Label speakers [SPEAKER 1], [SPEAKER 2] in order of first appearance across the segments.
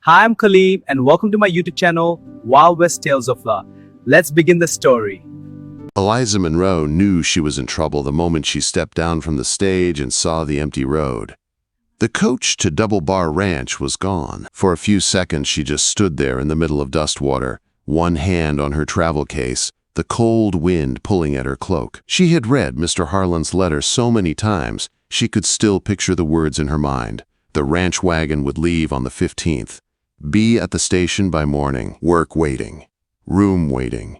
[SPEAKER 1] Hi, I'm Khalib, and welcome to my YouTube channel, Wild West Tales of Law. Let's begin the story.
[SPEAKER 2] Eliza Monroe knew she was in trouble the moment she stepped down from the stage and saw the empty road. The coach to Double Bar Ranch was gone. For a few seconds she just stood there in the middle of Dustwater, one hand on her travel case, the cold wind pulling at her cloak. She had read Mr. Harlan's letter so many times, she could still picture the words in her mind. The ranch wagon would leave on the 15th. Be at the station by morning. Work waiting. Room waiting.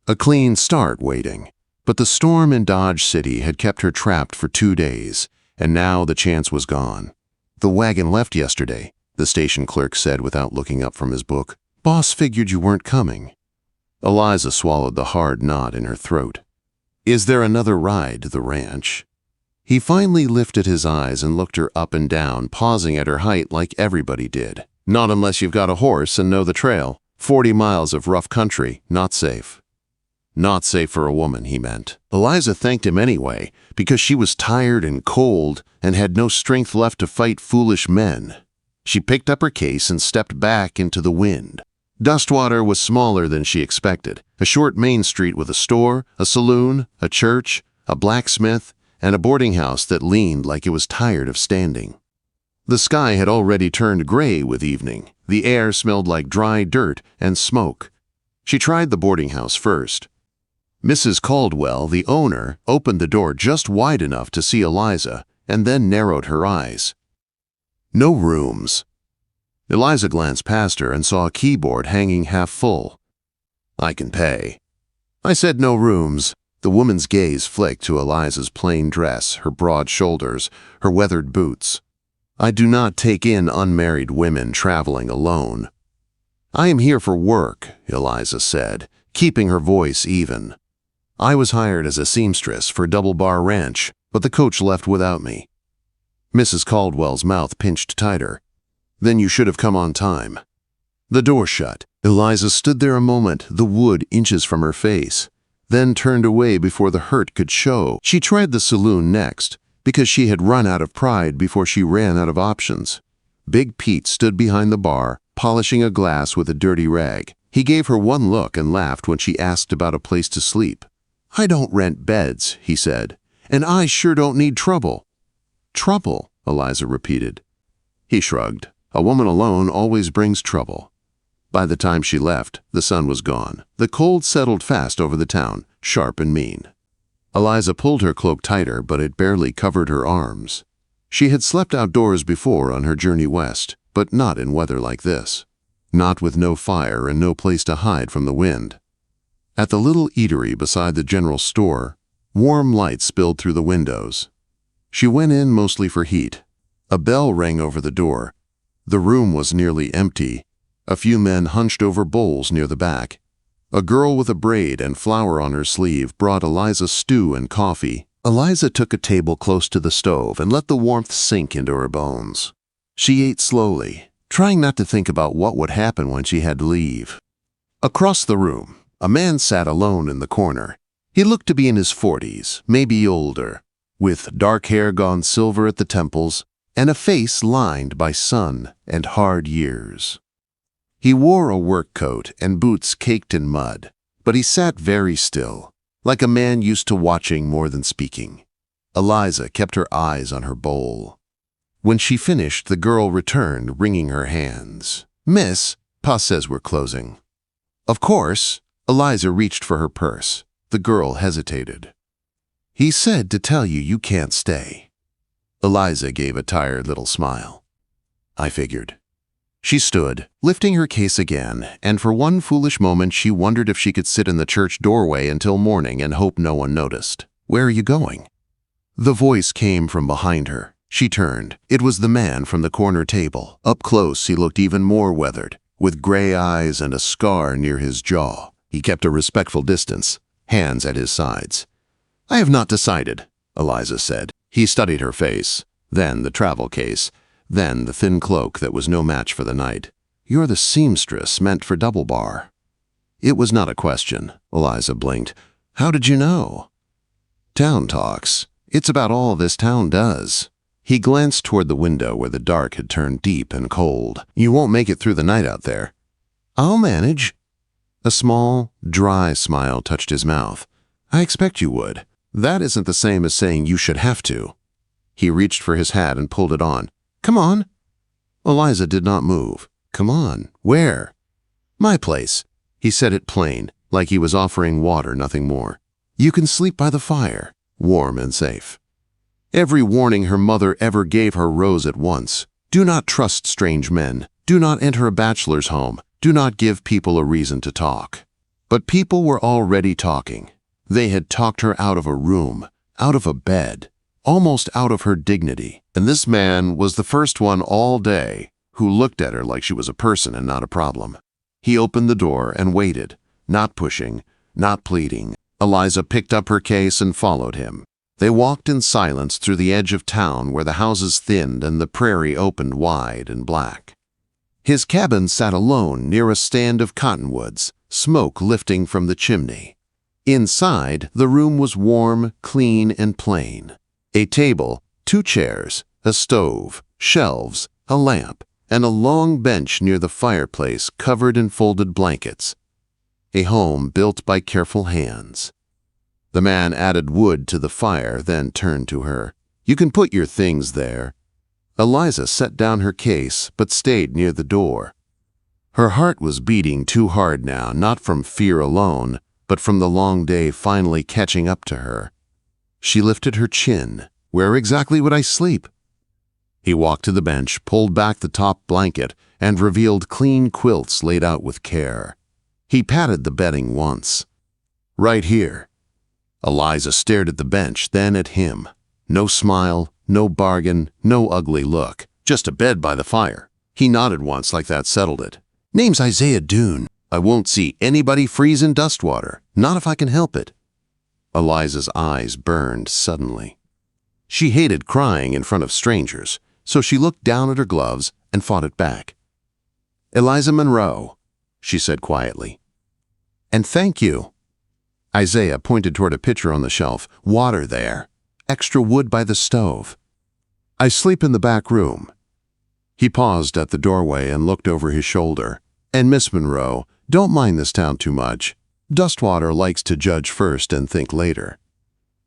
[SPEAKER 2] A clean start waiting. But the storm in Dodge City had kept her trapped for 2 days, and now the chance was gone. The wagon left yesterday, the station clerk said without looking up from his book. Boss figured you weren't coming. Eliza swallowed the hard knot in her throat. Is there another ride to the ranch? He finally lifted his eyes and looked her up and down, pausing at her height like everybody did. Not unless you've got a horse and know the trail. 40 miles of rough country, not safe. Not safe for a woman, he meant. Eliza thanked him anyway, because she was tired and cold and had no strength left to fight foolish men. She picked up her case and stepped back into the wind. Dustwater was smaller than she expected. A short main street with a store, a saloon, a church, a blacksmith, and a boarding house that leaned like it was tired of standing. The sky had already turned gray with evening. The air smelled like dry dirt and smoke. She tried the boarding house first. Mrs. Caldwell, the owner, opened the door just wide enough to see Eliza and then narrowed her eyes. No rooms. Eliza glanced past her and saw a keyboard hanging half full. I can pay. I said no rooms. The woman's gaze flicked to Eliza's plain dress, her broad shoulders, her weathered boots. I do not take in unmarried women traveling alone. I am here for work, Eliza said, keeping her voice even. I was hired as a seamstress for Double Bar Ranch, but the coach left without me. Mrs. Caldwell's mouth pinched tighter. Then you should have come on time. The door shut. Eliza stood there a moment, the wood inches from her face, then turned away before the hurt could show. She tried the saloon next, because she had run out of pride before she ran out of options. Big Pete stood behind the bar, polishing a glass with a dirty rag. He gave her one look and laughed when she asked about a place to sleep. I don't rent beds, he said, and I sure don't need trouble. Trouble, Eliza repeated. He shrugged. A woman alone always brings trouble. By the time she left, the sun was gone. The cold settled fast over the town, sharp and mean. Eliza pulled her cloak tighter, but it barely covered her arms. She had slept outdoors before on her journey west, but not in weather like this. Not with no fire and no place to hide from the wind. At the little eatery beside the general store, warm light spilled through the windows. She went in mostly for heat. A bell rang over the door. The room was nearly empty. A few men hunched over bowls near the back. A girl with a braid and flower on her sleeve brought Eliza stew and coffee. Eliza took a table close to the stove and let the warmth sink into her bones. She ate slowly, trying not to think about what would happen when she had to leave. Across the room, a man sat alone in the corner. He looked to be in his 40s, maybe older, with dark hair gone silver at the temples and a face lined by sun and hard years. He wore a work coat and boots caked in mud, but he sat very still, like a man used to watching more than speaking. Eliza kept her eyes on her bowl. When she finished, the girl returned, wringing her hands. Miss, Pa says we're closing. Of course. Eliza reached for her purse. The girl hesitated. He said to tell you you can't stay. Eliza gave a tired little smile. I figured. She stood, lifting her case again, and for one foolish moment she wondered if she could sit in the church doorway until morning and hope no one noticed. Where are you going? The voice came from behind her. She turned. It was the man from the corner table. Up close he looked even more weathered, with gray eyes and a scar near his jaw. He kept a respectful distance, hands at his sides. I have not decided, Eliza said. He studied her face, then the travel case, then the thin cloak that was no match for the night. You're the seamstress meant for Double Bar. It was not a question. Eliza blinked. How did you know? Town talks. It's about all this town does. He glanced toward the window where the dark had turned deep and cold. "You won't make it through the night out there." "I'll manage." A small, dry smile touched his mouth. "I expect you would. That isn't the same as saying you should have to." He reached for his hat and pulled it on. "Come on." Eliza did not move. "Come on. Where?" "My place." He said it plain, like he was offering water, nothing more. "You can sleep by the fire, warm and safe." Every warning her mother ever gave her rose at once. Do not trust strange men. Do not enter a bachelor's home. Do not give people a reason to talk. But people were already talking. They had talked her out of a room, out of a bed, almost out of her dignity. And this man was the first one all day who looked at her like she was a person and not a problem. He opened the door and waited, not pushing, not pleading. Eliza picked up her case and followed him. They walked in silence through the edge of town where the houses thinned and the prairie opened wide and black. His cabin sat alone near a stand of cottonwoods, smoke lifting from the chimney. Inside, the room was warm, clean, and plain. A table, 2 chairs, a stove, shelves, a lamp, and a long bench near the fireplace covered in folded blankets. A home built by careful hands. The man added wood to the fire, then turned to her. "You can put your things there." Eliza set down her case, but stayed near the door. Her heart was beating too hard now, not from fear alone, but from the long day finally catching up to her. She lifted her chin. "Where exactly would I sleep?" He walked to the bench, pulled back the top blanket, and revealed clean quilts laid out with care. He patted the bedding once. "Right here." Eliza stared at the bench, then at him. No smile, no bargain, no ugly look. Just a bed by the fire. He nodded once like that settled it. "Name's Isaiah Dune. I won't see anybody freeze in Dustwater. Not if I can help it." Eliza's eyes burned suddenly. She hated crying in front of strangers, so she looked down at her gloves and fought it back. "Eliza Monroe," she said quietly. "And thank you." Isaiah pointed toward a pitcher on the shelf. "Water there. Extra wood by the stove." "I sleep in the back room." He paused at the doorway and looked over his shoulder. "And Miss Monroe, don't mind this town too much. Dustwater likes to judge first and think later."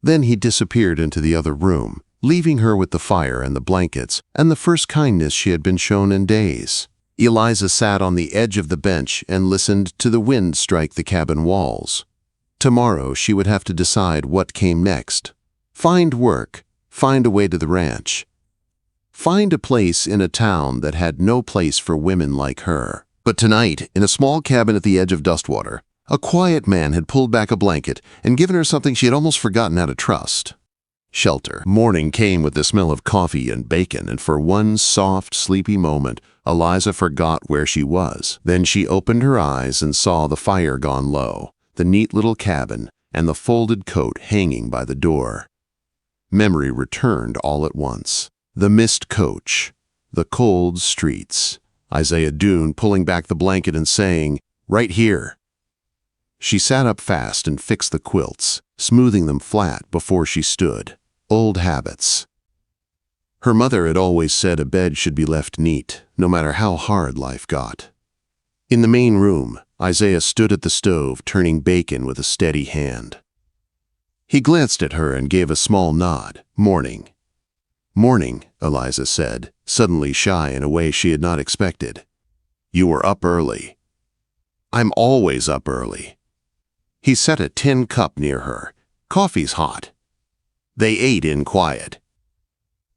[SPEAKER 2] Then he disappeared into the other room, leaving her with the fire and the blankets and the first kindness she had been shown in days. Eliza sat on the edge of the bench and listened to the wind strike the cabin walls. Tomorrow she would have to decide what came next. Find work, find a way to the ranch. Find a place in a town that had no place for women like her. But tonight, in a small cabin at the edge of Dustwater, a quiet man had pulled back a blanket and given her something she had almost forgotten how to trust. Shelter. Morning came with the smell of coffee and bacon, and for one soft, sleepy moment, Eliza forgot where she was. Then she opened her eyes and saw the fire gone low, the neat little cabin, and the folded coat hanging by the door. Memory returned all at once. The missed coach, the cold streets, Isaiah Dune pulling back the blanket and saying, "Right here." She sat up fast and fixed the quilts, smoothing them flat before she stood. Old habits. Her mother had always said a bed should be left neat, no matter how hard life got. In the main room, Isaiah stood at the stove, turning bacon with a steady hand. He glanced at her and gave a small nod. "Morning." "Morning," Eliza said, suddenly shy in a way she had not expected. "You were up early." "I'm always up early." He set a tin cup near her. "Coffee's hot." They ate in quiet.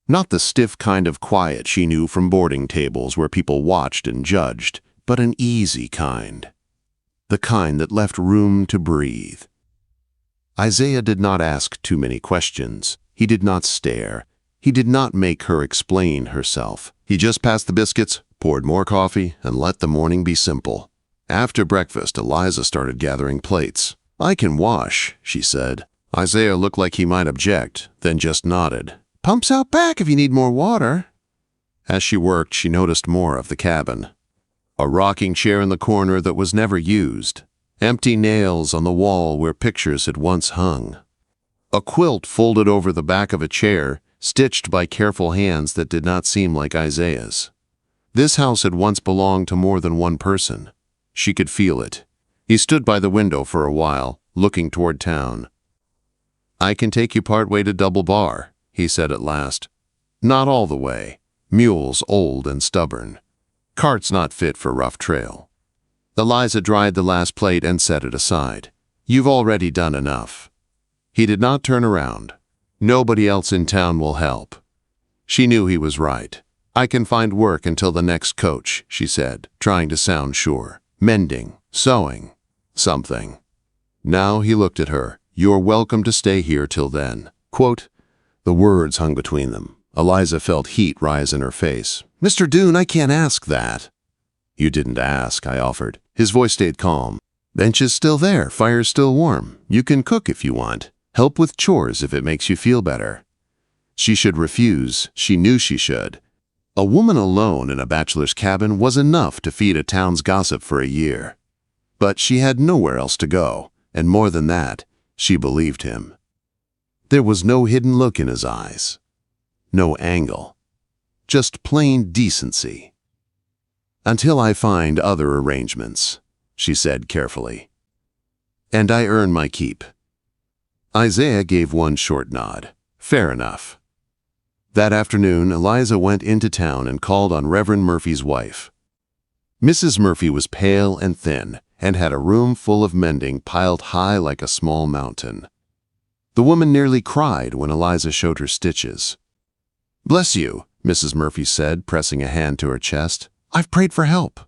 [SPEAKER 2] Not the stiff kind of quiet she knew from boarding tables where people watched and judged, but an easy kind. The kind that left room to breathe. Isaiah did not ask too many questions. He did not stare. He did not make her explain herself. He just passed the biscuits, poured more coffee, and let the morning be simple. After breakfast, Eliza started gathering plates. "I can wash," she said. Isaiah looked like he might object, then just nodded. "Pump's out back if you need more water." As she worked, she noticed more of the cabin. A rocking chair in the corner that was never used. Empty nails on the wall where pictures had once hung. A quilt folded over the back of a chair, stitched by careful hands that did not seem like Isaiah's. This house had once belonged to more than one person. She could feel it. He stood by the window for a while, looking toward town. "I can take you part way to Double Bar," he said at last. "Not all the way. Mule's old and stubborn. Cart's not fit for rough trail." Eliza dried the last plate and set it aside. "You've already done enough." He did not turn around. "Nobody else in town will help." She knew he was right. "I can find work until the next coach," she said, trying to sound sure. "Mending, sewing, something." Now he looked at her. "You're welcome to stay here till then." Quote, the words hung between them. Eliza felt heat rise in her face. "Mr. Dune, I can't ask that." "You didn't ask," I offered. His voice stayed calm. "Bench is still there, fire's still warm. You can cook if you want. Help with chores if it makes you feel better." She should refuse. She knew she should. A woman alone in a bachelor's cabin was enough to feed a town's gossip for a year. But she had nowhere else to go, and more than that, she believed him. There was no hidden look in his eyes. No angle. Just plain decency. "Until I find other arrangements," she said carefully. "And I earn my keep." Isaiah gave one short nod. "Fair enough." That afternoon, Eliza went into town and called on Reverend Murphy's wife. Mrs. Murphy was pale and thin and had a room full of mending piled high like a small mountain. The woman nearly cried when Eliza showed her stitches. "Bless you," Mrs. Murphy said, pressing a hand to her chest. "I've prayed for help."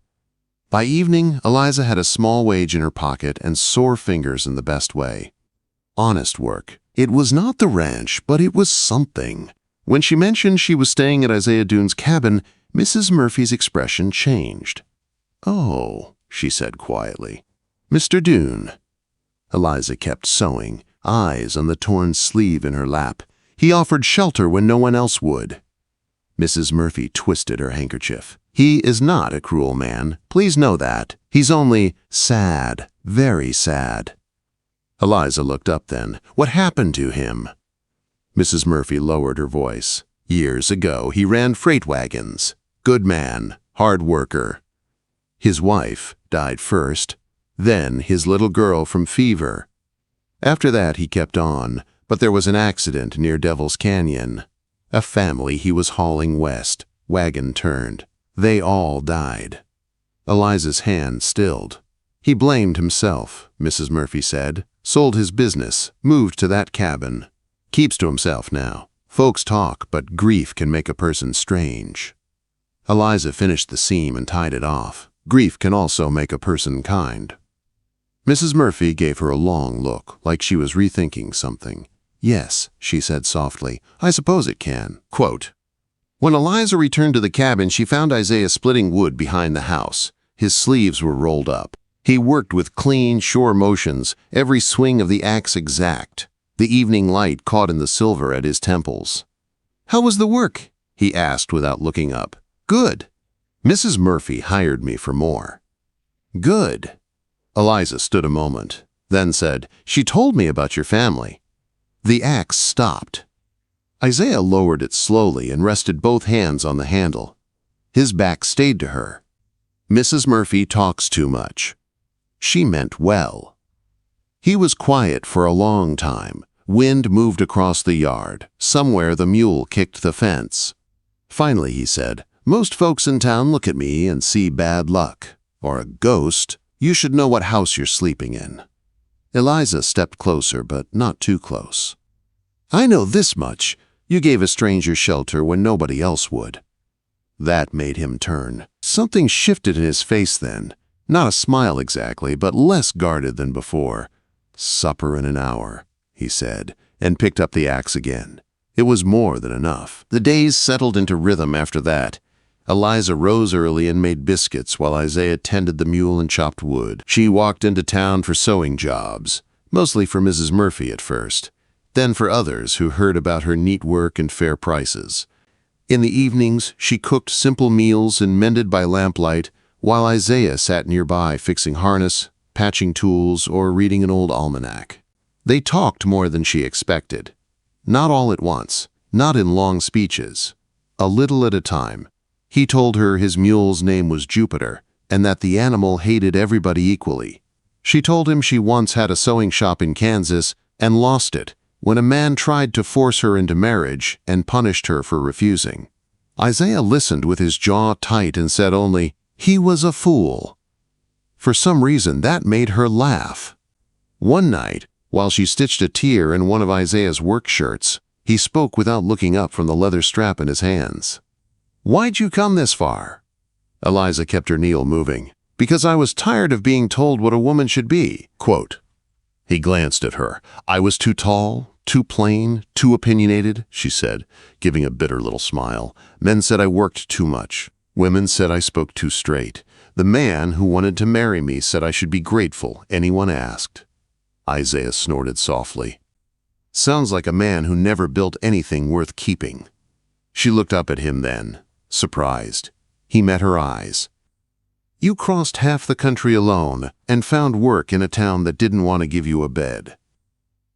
[SPEAKER 2] By evening, Eliza had a small wage in her pocket and sore fingers in the best way. Honest work. It was not the ranch, but it was something. When she mentioned she was staying at Isaiah Dune's cabin, Mrs. Murphy's expression changed. "Oh," she said quietly. "Mr. Dune." Eliza kept sewing, eyes on the torn sleeve in her lap. "He offered shelter when no one else would." Mrs. Murphy twisted her handkerchief. "He is not a cruel man. Please know that. He's only sad, very sad." Eliza looked up then. "What happened to him?" Mrs. Murphy lowered her voice. "Years ago, he ran freight wagons. Good man, hard worker. His wife died first, then his little girl from fever. After that, he kept on, but there was an accident near Devil's Canyon. A family he was hauling west, wagon turned. They all died." Eliza's hand stilled. "He blamed himself," Mrs. Murphy said. "Sold his business, moved to that cabin. Keeps to himself now. Folks talk, but grief can make a person strange." Eliza finished the seam and tied it off. "Grief can also make a person kind." Mrs. Murphy gave her a long look, like she was rethinking something. "Yes," she said softly, "I suppose it can." Quote, when Eliza returned to the cabin, she found Isaiah splitting wood behind the house. His sleeves were rolled up. He worked with clean, sure motions, every swing of the axe exact. The evening light caught in the silver at his temples. "How was the work?" he asked without looking up. "Good. Mrs. Murphy hired me for more." "Good." Eliza stood a moment, then said, "She told me about your family." The axe stopped. Isaiah lowered it slowly and rested both hands on the handle. His back stayed to her. "Mrs. Murphy talks too much." She meant well. He was quiet for a long time. Wind moved across the yard. Somewhere the mule kicked the fence. Finally he said, "Most folks in town look at me and see bad luck, or a ghost. You should know what house you're sleeping in." Eliza stepped closer, but not too close. "I know this much. You gave a stranger shelter when nobody else would." That made him turn. Something shifted in his face then. Not a smile exactly, but less guarded than before. "Supper in an hour," he said, and picked up the axe again. It was more than enough. The days settled into rhythm after that. Eliza rose early and made biscuits while Isaiah tended the mule and chopped wood. She walked into town for sewing jobs, mostly for Mrs. Murphy at first, then for others who heard about her neat work and fair prices. In the evenings, she cooked simple meals and mended by lamplight, while Isaiah sat nearby fixing harness, patching tools, or reading an old almanac. They talked more than she expected. Not all at once. not in long speeches. A little at a time. He told her his mule's name was Jupiter, and that the animal hated everybody equally. She told him she once had a sewing shop in Kansas and lost it when a man tried to force her into marriage and punished her for refusing. Isaiah listened with his jaw tight and said only, "He was a fool." For some reason, that made her laugh. One night, while she stitched a tear in one of Isaiah's work shirts, he spoke without looking up from the leather strap in his hands. "Why'd you come this far?" Eliza kept her needle moving. "Because I was tired of being told what a woman should be." Quote. He glanced at her. "I was too tall, too plain, too opinionated," she said, giving a bitter little smile. "Men said I worked too much. Women said I spoke too straight. The man who wanted to marry me said I should be grateful anyone asked." Isaiah snorted softly. "Sounds like a man who never built anything worth keeping." She looked up at him then, surprised. He met her eyes. "You crossed half the country alone and found work in a town that didn't want to give you a bed.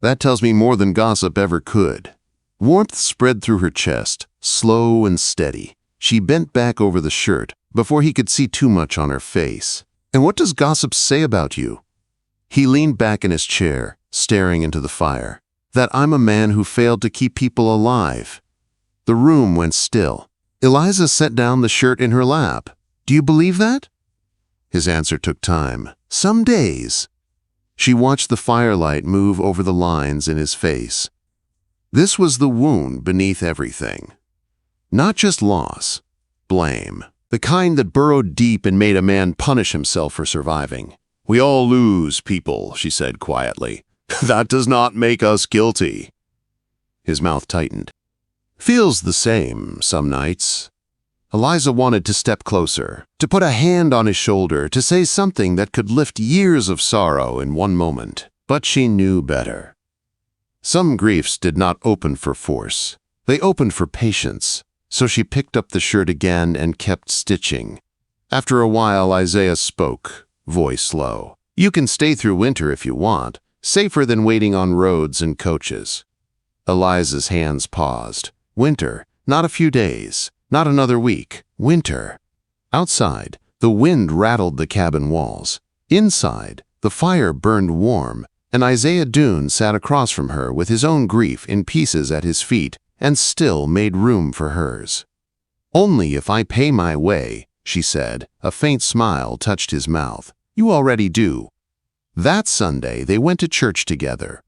[SPEAKER 2] That tells me more than gossip ever could." Warmth spread through her chest, slow and steady. She bent back over the shirt before he could see too much on her face. "And what does gossip say about you?" He leaned back in his chair, staring into the fire. "That I'm a man who failed to keep people alive." The room went still. Eliza set down the shirt in her lap. "Do you believe that?" His answer took time. "Some days." She watched the firelight move over the lines in his face. This was the wound beneath everything. Not just loss, blame. The kind that burrowed deep and made a man punish himself for surviving. "We all lose, people," she said quietly. "That does not make us guilty." His mouth tightened. "Feels the same some nights." Eliza wanted to step closer, to put a hand on his shoulder, to say something that could lift years of sorrow in one moment. But she knew better. Some griefs did not open for force. They opened for patience. So she picked up the shirt again and kept stitching. After a while, Isaiah spoke, voice low. "You can stay through winter if you want, safer than waiting on roads and coaches." Eliza's hands paused. Winter, not a few days, not another week. Winter. Outside, the wind rattled the cabin walls. Inside, the fire burned warm, and Isaiah Dune sat across from her with his own grief in pieces at his feet, and still made room for hers. "Only if I pay my way," she said. A faint smile touched his mouth. "You already do." That Sunday, they went to church together.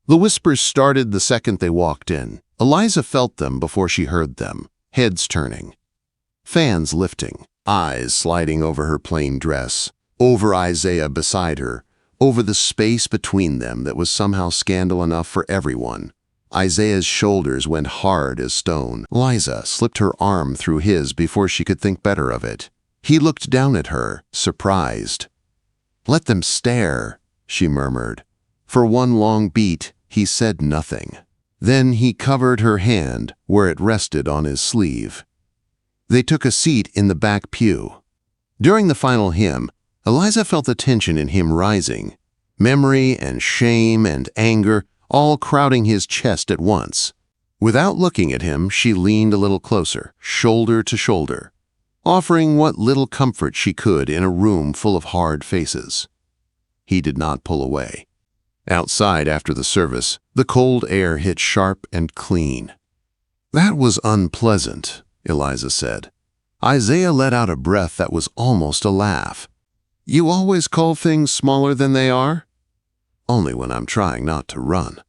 [SPEAKER 2] The whispers started the second they walked in. Eliza felt them before she heard them, heads turning. Fans lifting, eyes sliding over her plain dress, over Isaiah beside her, over the space between them that was somehow scandal enough for everyone. Isaiah's shoulders went hard as stone. Eliza slipped her arm through his before she could think better of it. He looked down at her, surprised. "Let them stare," she murmured. For one long beat, he said nothing. Then he covered her hand where it rested on his sleeve. They took a seat in the back pew. During the final hymn, Eliza felt the tension in him rising. Memory and shame and anger all crowding his chest at once. Without looking at him, she leaned a little closer, shoulder to shoulder, offering what little comfort she could in a room full of hard faces. He did not pull away. Outside after the service, the cold air hit sharp and clean. "That was unpleasant," Eliza said. Isaiah let out a breath that was almost a laugh. "You always call things smaller than they are?" "Only when I'm trying not to run."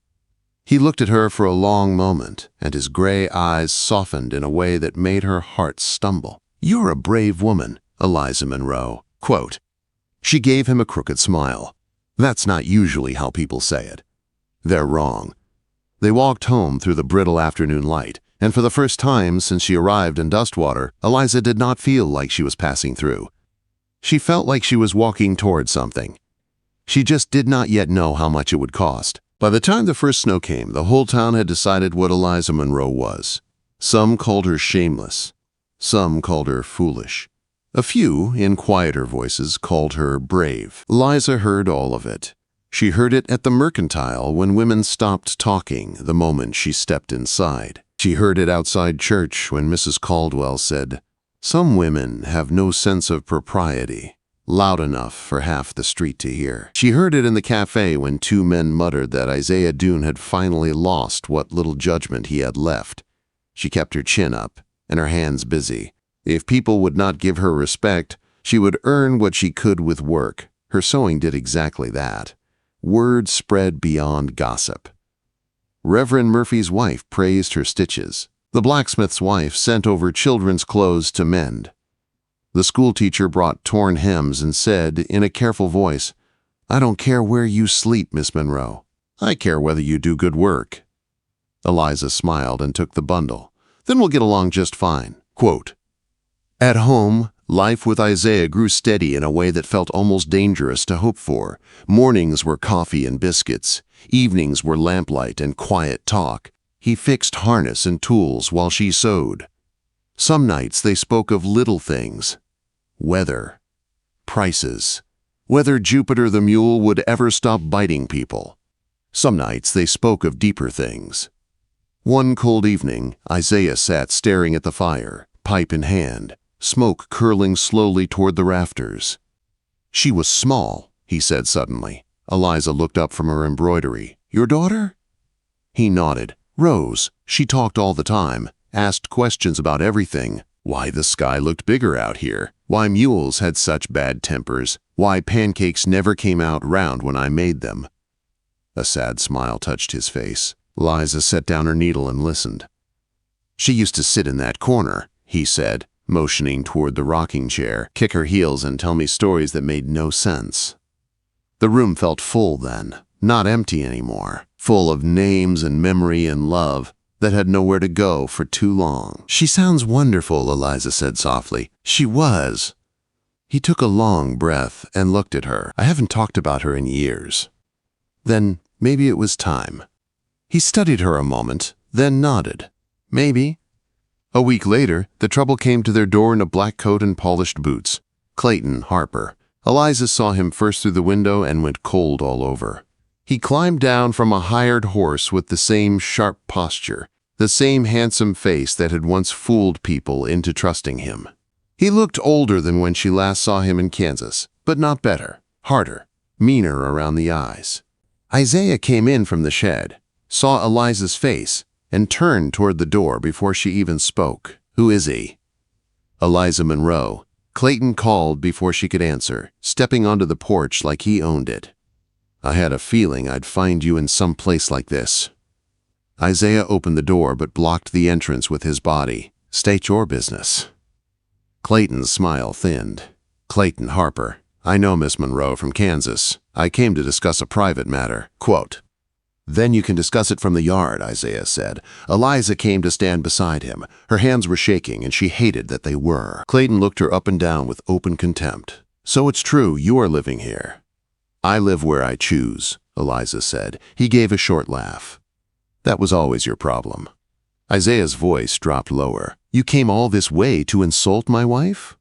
[SPEAKER 2] He looked at her for a long moment, and his gray eyes softened in a way that made her heart stumble. "You're a brave woman, Eliza Monroe." Quote. She gave him a crooked smile. That's not usually how people say it. They're wrong. They walked home through the brittle afternoon light, and for the first time since she arrived in Dustwater, Eliza did not feel like she was passing through. She felt like she was walking toward something. She just did not yet know how much it would cost. By the time the first snow came, the whole town had decided what Eliza Monroe was. Some called her shameless. Some called her foolish. A few, in quieter voices, called her brave. Eliza heard all of it. She heard it at the mercantile when women stopped talking the moment she stepped inside. She heard it outside church when Mrs. Caldwell said, "Some women have no sense of propriety," loud enough for half the street to hear. She heard it in the cafe when two men muttered that Isaiah Dune had finally lost what little judgment he had left. She kept her chin up and her hands busy. If people would not give her respect, she would earn what she could with work. Her sewing did exactly that. Word spread beyond gossip. Reverend Murphy's wife praised her stitches. The blacksmith's wife sent over children's clothes to mend. The schoolteacher brought torn hems and said, in a careful voice, "I don't care where you sleep, Miss Monroe. I care whether you do good work." Eliza smiled and took the bundle. "Then we'll get along just fine." Quote, "At home, life with Isaiah grew steady in a way that felt almost dangerous to hope for. Mornings were coffee and biscuits. Evenings were lamplight and quiet talk. He fixed harness and tools while she sewed. Some nights they spoke of little things. Weather. Prices. Whether Jupiter the mule would ever stop biting people. Some nights they spoke of deeper things. One cold evening, Isaiah sat staring at the fire, pipe in hand, smoke curling slowly toward the rafters. "She was small," he said suddenly. Eliza looked up from her embroidery. "Your daughter?" He nodded. "Rose. She talked all the time, asked questions about everything. Why the sky looked bigger out here, why mules had such bad tempers, why pancakes never came out round when I made them." A sad smile touched his face. Eliza set down her needle and listened. "She used to sit in that corner," he said, motioning toward the rocking chair, "kick her heels and tell me stories that made no sense." The room felt full then, not empty anymore, full of names and memory and love that had nowhere to go for too long. "She sounds wonderful," Eliza said softly. "She was." He took a long breath and looked at her. "I haven't talked about her in years." Then maybe it was time. He studied her a moment, then nodded. "Maybe." A week later, the trouble came to their door in a black coat and polished boots. Clayton Harper. Eliza saw him first through the window and went cold all over. He climbed down from a hired horse with the same sharp posture, the same handsome face that had once fooled people into trusting him. He looked older than when she last saw him in Kansas, but not better, harder, meaner around the eyes. Isaiah came in from the shed, saw Eliza's face, and turned toward the door before she even spoke. "Who is he?" "Eliza Monroe." Clayton called before she could answer, stepping onto the porch like he owned it. "I had a feeling I'd find you in some place like this." Isaiah opened the door but blocked the entrance with his body. "State your business." Clayton's smile thinned. "Clayton Harper. I know Miss Monroe from Kansas. I came to discuss a private matter." Quote, "Then you can discuss it from the yard," Isaiah said. Eliza came to stand beside him. Her hands were shaking, and she hated that they were. Clayton looked her up and down with open contempt. "So it's true, you are living here." "I live where I choose," Eliza said. He gave a short laugh. "That was always your problem." Isaiah's voice dropped lower. "You came all this way to insult my wife?"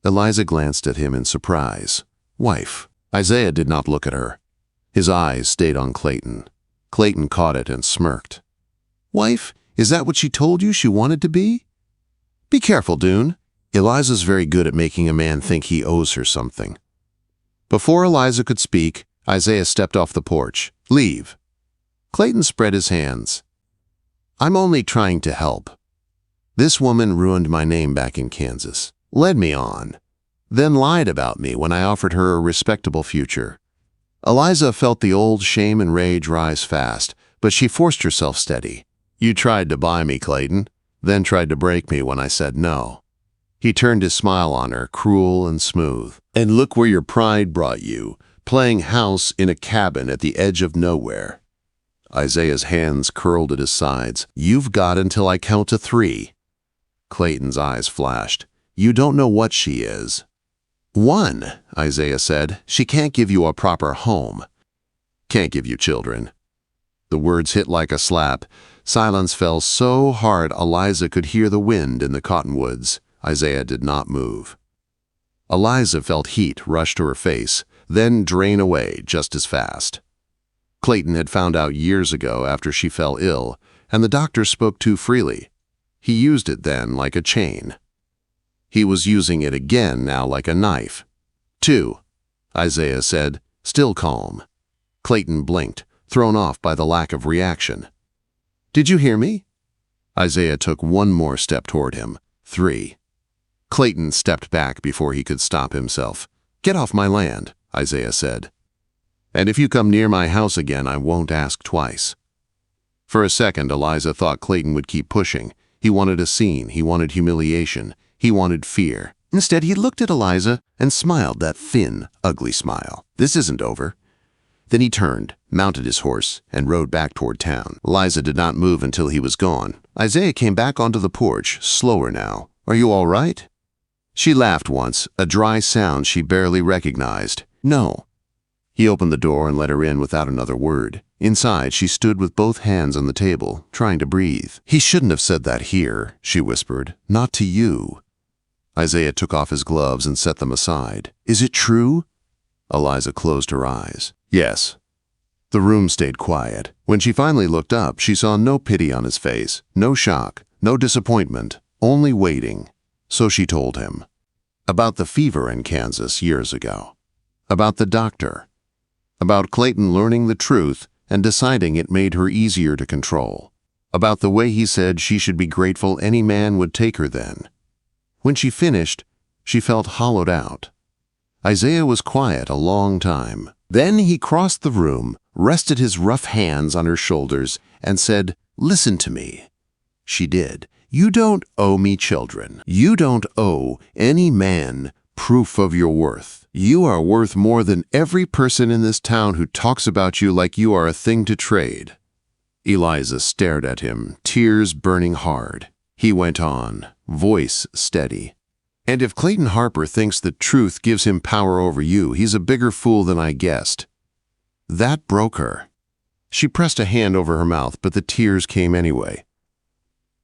[SPEAKER 2] Eliza glanced at him in surprise. "Wife." Isaiah did not look at her. His eyes stayed on Clayton. Clayton caught it and smirked. "Wife? Is that what she told you she wanted to be?" "Be careful, Dune. Eliza's very good at making a man think he owes her something." Before Eliza could speak, Isaiah stepped off the porch. "Leave." Clayton spread his hands. "I'm only trying to help. This woman ruined my name back in Kansas, led me on, then lied about me when I offered her a respectable future." Eliza felt the old shame and rage rise fast, but she forced herself steady. "You tried to buy me, Clayton, then tried to break me when I said no." He turned his smile on her, cruel and smooth. "And look where your pride brought you, playing house in a cabin at the edge of nowhere." Isaiah's hands curled at his sides. "You've got until I count to 3. Clayton's eyes flashed. "You don't know what she is." "1, Isaiah said. "She can't give you a proper home. Can't give you children." The words hit like a slap. Silence fell so hard Eliza could hear the wind in the cottonwoods. Isaiah did not move. Eliza felt heat rush to her face, then drain away just as fast. Clayton had found out years ago after she fell ill, and the doctor spoke too freely. He used it then like a chain. He was using it again now like a knife. 2, Isaiah said, still calm. Clayton blinked, thrown off by the lack of reaction. Did you hear me? Isaiah took one more step toward him. 3. Clayton stepped back before he could stop himself. Get off my land, Isaiah said. And if you come near my house again, I won't ask twice. For a second, Eliza thought Clayton would keep pushing. He wanted a scene. He wanted humiliation. He wanted fear. Instead, he looked at Eliza and smiled that thin, ugly smile. This isn't over. Then he turned, mounted his horse, and rode back toward town. Eliza did not move until he was gone. Isaiah came back onto the porch, slower now. Are you all right? She laughed once, a dry sound she barely recognized. No. He opened the door and let her in without another word. Inside, she stood with both hands on the table, trying to breathe. He shouldn't have said that here, she whispered. Not to you. Isaiah took off his gloves and set them aside. Is it true? Eliza closed her eyes. Yes. The room stayed quiet. When she finally looked up, she saw no pity on his face, no shock, no disappointment, only waiting. So she told him. About the fever in Kansas years ago. About the doctor. About Clayton learning the truth and deciding it made her easier to control. About the way he said she should be grateful any man would take her then. When she finished, she felt hollowed out. Isaiah was quiet a long time. Then he crossed the room, rested his rough hands on her shoulders, and said, Listen to me. She did. You don't owe me children. You don't owe any man proof of your worth. You are worth more than every person in this town who talks about you like you are a thing to trade. Eliza stared at him, tears burning hard. He went on, voice steady. And if Clayton Harper thinks that truth gives him power over you, he's a bigger fool than I guessed. That broke her. She pressed a hand over her mouth, but the tears came anyway.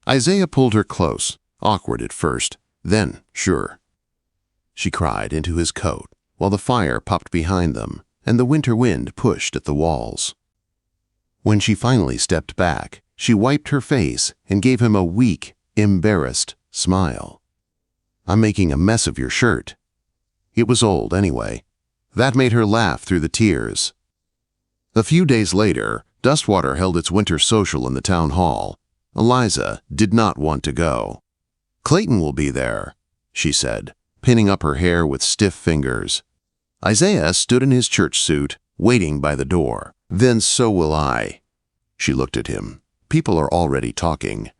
[SPEAKER 2] Isaiah pulled her close, awkward at first, then sure. She cried into his coat, while the fire popped behind them, and the winter wind pushed at the walls. When she finally stepped back, she wiped her face and gave him a weak, embarrassed smile. I'm making a mess of your shirt. It was old anyway. That made her laugh through the tears. A few days later, Dustwater held its winter social in the town hall. Eliza did not want to go. Clayton will be there, she said, pinning up her hair with stiff fingers. Isaiah stood in his church suit, waiting by the door. Then so will I. She looked at him. People are already talking.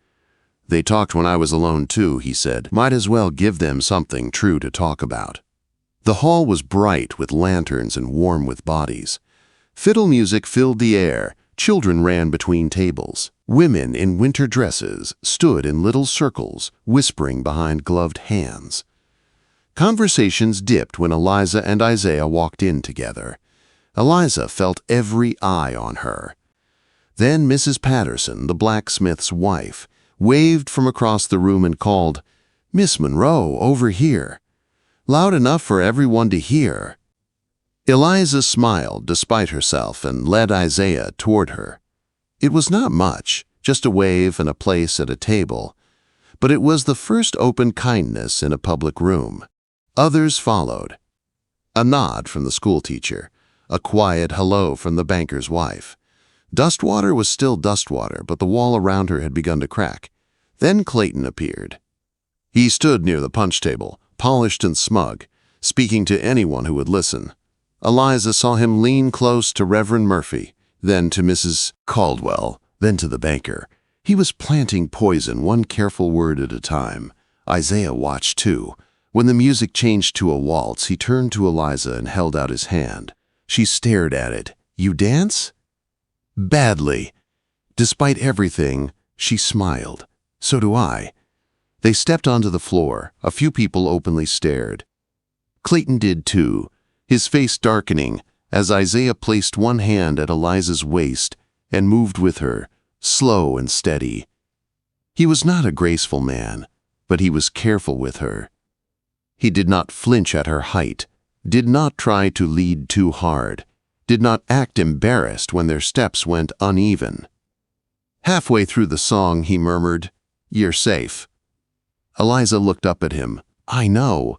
[SPEAKER 2] They talked when I was alone too, he said. Might as well give them something true to talk about. The hall was bright with lanterns and warm with bodies. Fiddle music filled the air. Children ran between tables. Women in winter dresses stood in little circles, whispering behind gloved hands. Conversations dipped when Eliza and Isaiah walked in together. Eliza felt every eye on her. Then Mrs. Patterson, the blacksmith's wife, waved from across the room and called, Miss Monroe, over here. Loud enough for everyone to hear. Eliza smiled despite herself and led Isaiah toward her. It was not much, just a wave and a place at a table, but it was the first open kindness in a public room. Others followed. A nod from the schoolteacher, a quiet hello from the banker's wife. Dustwater was still Dustwater, but the wall around her had begun to crack. Then Clayton appeared. He stood near the punch table, polished and smug, speaking to anyone who would listen. Eliza saw him lean close to Reverend Murphy, then to Mrs. Caldwell, then to the banker. He was planting poison, one careful word at a time. Isaiah watched too. When the music changed to a waltz, he turned to Eliza and held out his hand. She stared at it. You dance? Badly. Despite everything, she smiled. So do I. They stepped onto the floor. A few people openly stared. Clayton did too, his face darkening as Isaiah placed one hand at Eliza's waist and moved with her, slow and steady. He was not a graceful man, but he was careful with her. He did not flinch at her height, did not try to lead too hard, did not act embarrassed when their steps went uneven. Halfway through the song, he murmured, "You're safe." Eliza looked up at him. "I know."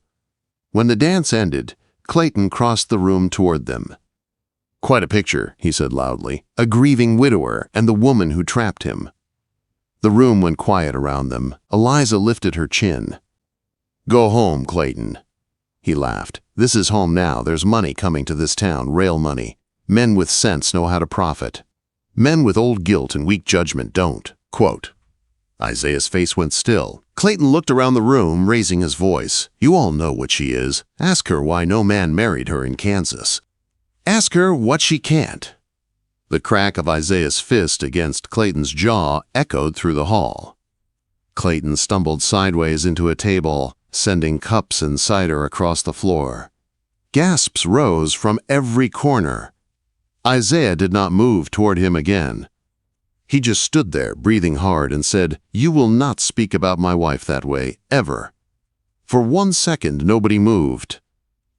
[SPEAKER 2] When the dance ended, Clayton crossed the room toward them. "Quite a picture," he said loudly. "A grieving widower and the woman who trapped him." The room went quiet around them. Eliza lifted her chin. "Go home, Clayton." He laughed. "This is home now. There's money coming to this town, rail money. Men with sense know how to profit. Men with old guilt and weak judgment don't." Quote. Isaiah's face went still. Clayton looked around the room, raising his voice. "You all know what she is. Ask her why no man married her in Kansas. Ask her what she can't." The crack of Isaiah's fist against Clayton's jaw echoed through the hall. Clayton stumbled sideways into a table, sending cups and cider across the floor. Gasps rose from every corner. Isaiah did not move toward him again. He just stood there, breathing hard, and said, "You will not speak about my wife that way, ever." For 1 second, nobody moved.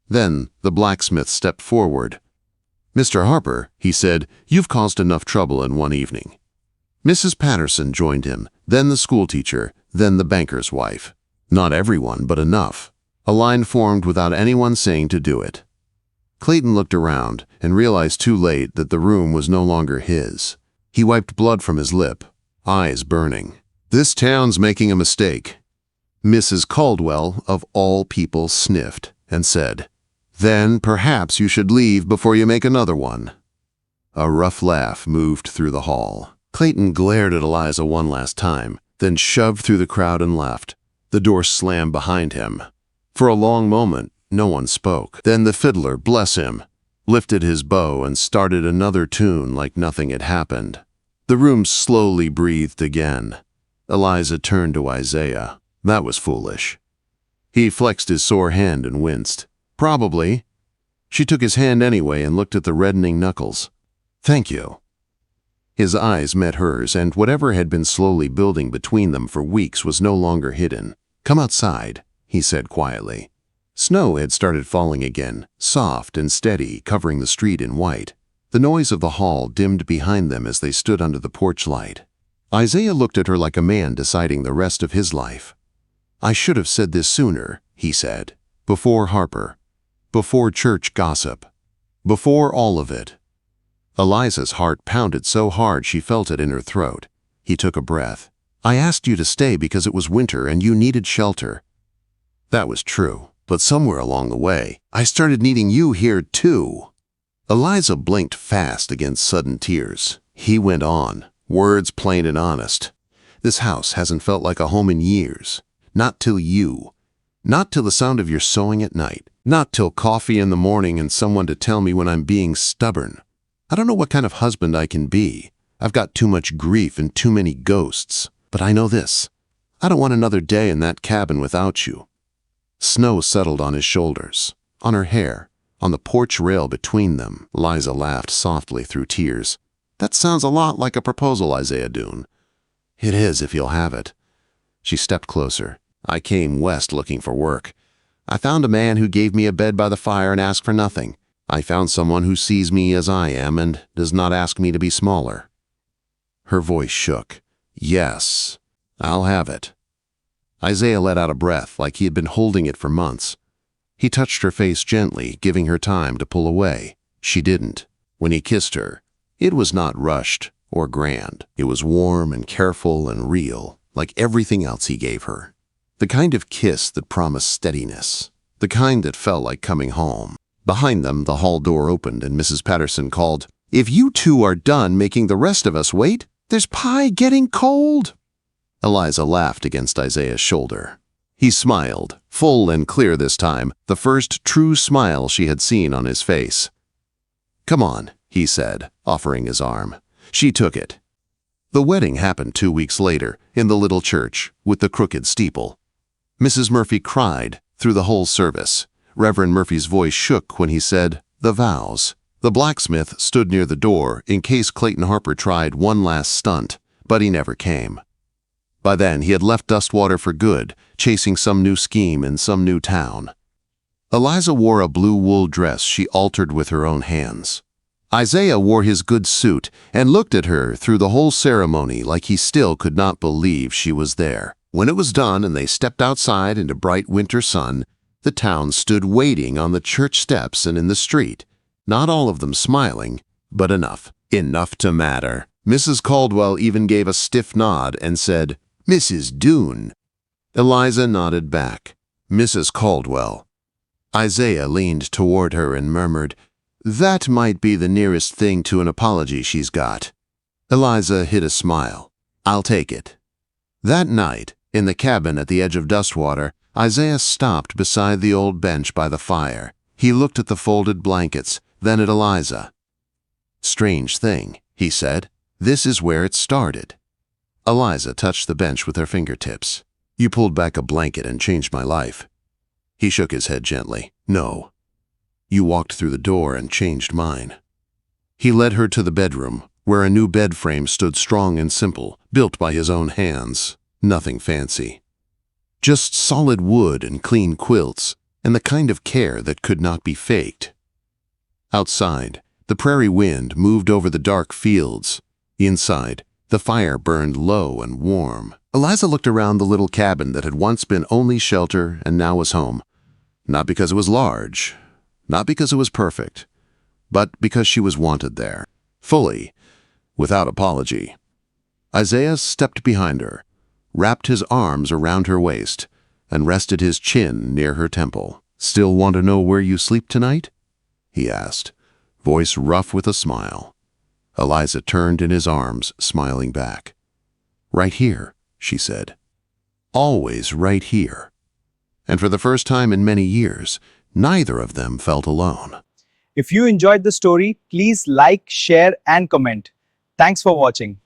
[SPEAKER 2] Then the blacksmith stepped forward. "Mr. Harper," he said, "you've caused enough trouble in one evening." Mrs. Patterson joined him, then the schoolteacher, then the banker's wife. Not everyone, but enough. A line formed without anyone saying to do it. Clayton looked around and realized too late that the room was no longer his. He wiped blood from his lip, eyes burning. "This town's making a mistake." Mrs. Caldwell, of all people, sniffed and said, "Then perhaps you should leave before you make another one." A rough laugh moved through the hall. Clayton glared at Eliza one last time, then shoved through the crowd and left. The door slammed behind him. For a long moment, no one spoke. Then the fiddler, bless him, lifted his bow and started another tune like nothing had happened. The room slowly breathed again. Eliza turned to Isaiah. That was foolish. He flexed his sore hand and winced. "Probably." She took his hand anyway and looked at the reddening knuckles. "Thank you." His eyes met hers, and whatever had been slowly building between them for weeks was no longer hidden. "Come outside," he said quietly. Snow had started falling again, soft and steady, covering the street in white. The noise of the hall dimmed behind them as they stood under the porch light. Isaiah looked at her like a man deciding the rest of his life. "I should have said this sooner," he said. "Before Harper. Before church gossip. Before all of it." Eliza's heart pounded so hard she felt it in her throat. He took a breath. "I asked you to stay because it was winter and you needed shelter." That was true. But somewhere along the way, I started needing you here too. Eliza blinked fast against sudden tears. He went on, words plain and honest. "This house hasn't felt like a home in years. Not till you. Not till the sound of your sewing at night. Not till coffee in the morning and someone to tell me when I'm being stubborn. I don't know what kind of husband I can be. I've got too much grief and too many ghosts. But I know this. I don't want another day in that cabin without you." Snow settled on his shoulders, on her hair, on the porch rail between them. Eliza laughed softly through tears. "That sounds a lot like a proposal, Isaiah Dune." "It is if you'll have it." She stepped closer. "I came west looking for work. I found a man who gave me a bed by the fire and asked for nothing. I found someone who sees me as I am and does not ask me to be smaller." Her voice shook. "Yes, I'll have it." Isaiah let out a breath like he had been holding it for months. He touched her face gently, giving her time to pull away. She didn't. When he kissed her, it was not rushed or grand. It was warm and careful and real, like everything else he gave her. The kind of kiss that promised steadiness. The kind that felt like coming home. Behind them, the hall door opened and Mrs. Patterson called, "If you two are done making the rest of us wait, there's pie getting cold." Eliza laughed against Isaiah's shoulder. He smiled, full and clear this time, the first true smile she had seen on his face. "Come on," he said, offering his arm. She took it. The wedding happened 2 weeks later, in the little church, with the crooked steeple. Mrs. Murphy cried through the whole service. Reverend Murphy's voice shook when he said, "The vows." The blacksmith stood near the door in case Clayton Harper tried one last stunt, but he never came. By then, he had left Dustwater for good, chasing some new scheme in some new town. Eliza wore a blue wool dress she altered with her own hands. Isaiah wore his good suit and looked at her through the whole ceremony like he still could not believe she was there. When it was done and they stepped outside into bright winter sun, the town stood waiting on the church steps and in the street, not all of them smiling, but enough. Enough to matter. Mrs. Caldwell even gave a stiff nod and said, "Mrs. Dune." Eliza nodded back. "Mrs. Caldwell." Isaiah leaned toward her and murmured, "That might be the nearest thing to an apology she's got." Eliza hid a smile. "I'll take it." That night, in the cabin at the edge of Dustwater, Isaiah stopped beside the old bench by the fire. He looked at the folded blankets, then at Eliza. "Strange thing," he said. "This is where it started." Eliza touched the bench with her fingertips. "You pulled back a blanket and changed my life." He shook his head gently. "No. You walked through the door and changed mine." He led her to the bedroom, where a new bed frame stood strong and simple, built by his own hands. Nothing fancy. Just solid wood and clean quilts, and the kind of care that could not be faked. Outside, the prairie wind moved over the dark fields. Inside, the fire burned low and warm. Eliza looked around the little cabin that had once been only shelter and now was home. Not because it was large, not because it was perfect, but because she was wanted there, fully, without apology. Isaiah stepped behind her, wrapped his arms around her waist, and rested his chin near her temple. "Still want to know where you sleep tonight?" he asked, voice rough with a smile. Eliza turned in his arms, smiling back. "Right here," she said. "Always right here." And for the first time in many years, neither of them felt alone.
[SPEAKER 1] If you enjoyed the story, please like, share, and comment. Thanks for watching.